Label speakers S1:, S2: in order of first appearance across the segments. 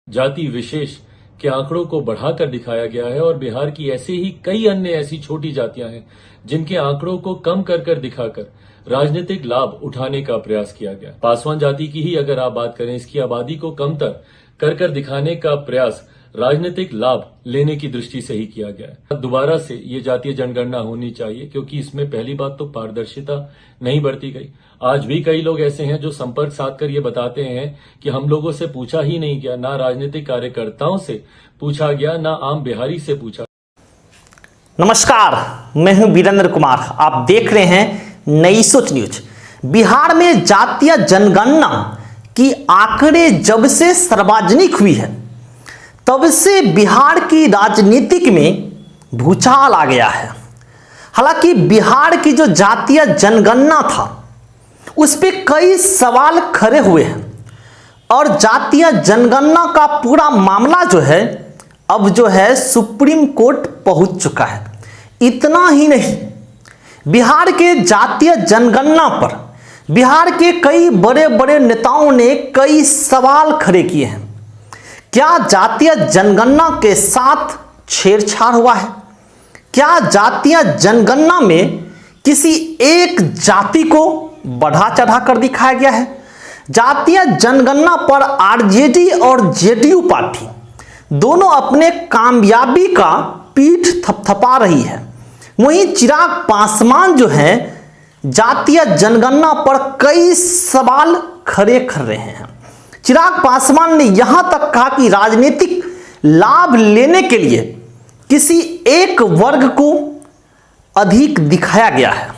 S1: जाति विशेष के आंकड़ों को बढ़ाकर दिखाया गया है और बिहार की ऐसे ही कई अन्य ऐसी छोटी जातियां हैं जिनके आंकड़ों को कम कर दिखाकर राजनीतिक लाभ उठाने का प्रयास किया गया। पासवान जाति की ही अगर आप बात करें, इसकी आबादी को कमतर कर दिखाने का प्रयास राजनीतिक लाभ लेने की दृष्टि से ही किया गया है। दोबारा से ये जातीय जनगणना होनी चाहिए क्योंकि इसमें पहली बात तो पारदर्शिता नहीं बरती गई। आज भी कई लोग ऐसे हैं जो संपर्क साध कर ये बताते हैं कि हम लोगों से पूछा ही नहीं गया, ना राजनीतिक कार्यकर्ताओं से पूछा गया, ना आम बिहारी से पूछा।
S2: नमस्कार, मैं हूं वीरेंद्र कुमार। आप देख रहे हैं नई सोच न्यूज। बिहार में जातीय जनगणना की आंकड़े जब से सार्वजनिक हुई है तब से बिहार की राजनीतिक में भूचाल आ गया है। हालांकि बिहार की जो जातीय जनगणना था उस पे कई सवाल खड़े हुए हैं और जातीय जनगणना का पूरा मामला जो है अब जो है सुप्रीम कोर्ट पहुंच चुका है। इतना ही नहीं, बिहार के जातीय जनगणना पर बिहार के कई बड़े बड़े नेताओं ने कई सवाल खड़े किए हैं। क्या जातीय जनगणना के साथ छेड़छाड़ हुआ है? क्या जातीय जनगणना में किसी एक जाति को बढ़ा चढ़ा कर दिखाया गया है? जातीय जनगणना पर आरजेडी और जेडीयू पार्टी दोनों अपने कामयाबी का पीठ थपथपा रही है। वहीं चिराग पासवान जो है जातीय जनगणना पर कई सवाल खड़े कर रहे हैं। चिराग पासवान ने यहां तक कहा कि राजनीतिक लाभ लेने के लिए किसी एक वर्ग को अधिक दिखाया गया है।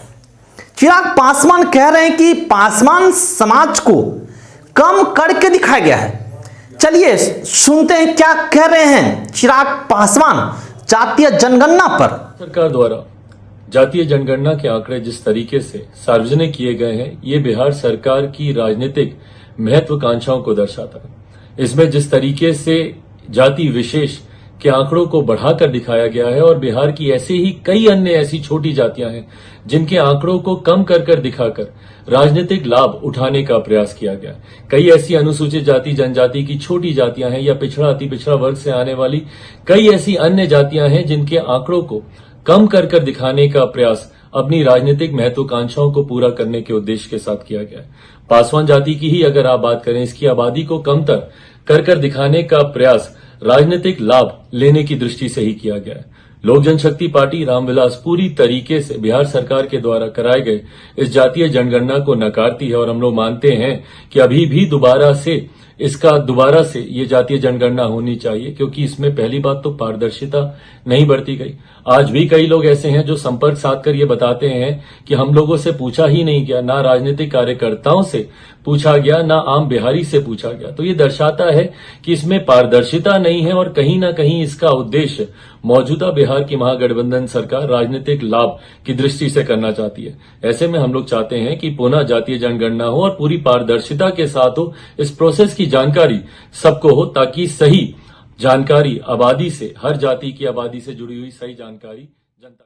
S2: चिराग पासवान कह रहे हैं कि पासवान समाज को कम करके दिखाया गया है। चलिए सुनते हैं क्या कह रहे हैं चिराग पासवान जातीय जनगणना पर।
S1: सरकार द्वारा जातीय जनगणना के आंकड़े जिस तरीके से सार्वजनिक किए गए हैं, ये बिहार सरकार की राजनीतिक महत्वाकांक्षाओं को दर्शाता है। इसमें जिस तरीके से जाति विशेष के आंकड़ों को बढ़ाकर दिखाया गया है और बिहार की ऐसे ही कई अन्य ऐसी छोटी जातियां हैं जिनके आंकड़ों को कम कर दिखाकर राजनीतिक लाभ उठाने का प्रयास किया गया। कई ऐसी अनुसूचित जाति जनजाति की छोटी जातियां हैं या पिछड़ा अति पिछड़ा वर्ग से आने वाली कई ऐसी अन्य जातियां हैं जिनके आंकड़ों को कम कर दिखाने का प्रयास अपनी राजनीतिक महत्वाकांक्षाओं को पूरा करने के उद्देश्य के साथ किया गया। पासवान जाति की ही अगर आप बात करें, इसकी आबादी को कमतर कर दिखाने का प्रयास राजनीतिक लाभ लेने की दृष्टि से ही किया गया है। लोक जनशक्ति पार्टी रामविलास पूरी तरीके से बिहार सरकार के द्वारा कराए गए इस जातीय जनगणना को नकारती है और हम लोग मानते हैं कि अभी भी दोबारा से ये जातीय जनगणना होनी चाहिए क्योंकि इसमें पहली बात तो पारदर्शिता नहीं बरती गई। आज भी कई लोग ऐसे हैं जो संपर्क साध कर ये बताते हैं कि हम लोगों से पूछा ही नहीं गया, ना राजनीतिक कार्यकर्ताओं से पूछा गया, ना आम बिहारी से पूछा गया। तो ये दर्शाता है कि इसमें पारदर्शिता नहीं है और कहीं ना कहीं इसका उद्देश्य मौजूदा बिहार की महागठबंधन सरकार राजनीतिक लाभ की दृष्टि से करना चाहती है। ऐसे में हम लोग चाहते हैं कि पुनः जातीय जनगणना हो और पूरी पारदर्शिता के साथ हो। इस प्रोसेस की जानकारी सबको हो ताकि सही जानकारी आबादी से, हर जाति की आबादी से जुड़ी हुई सही जानकारी जनता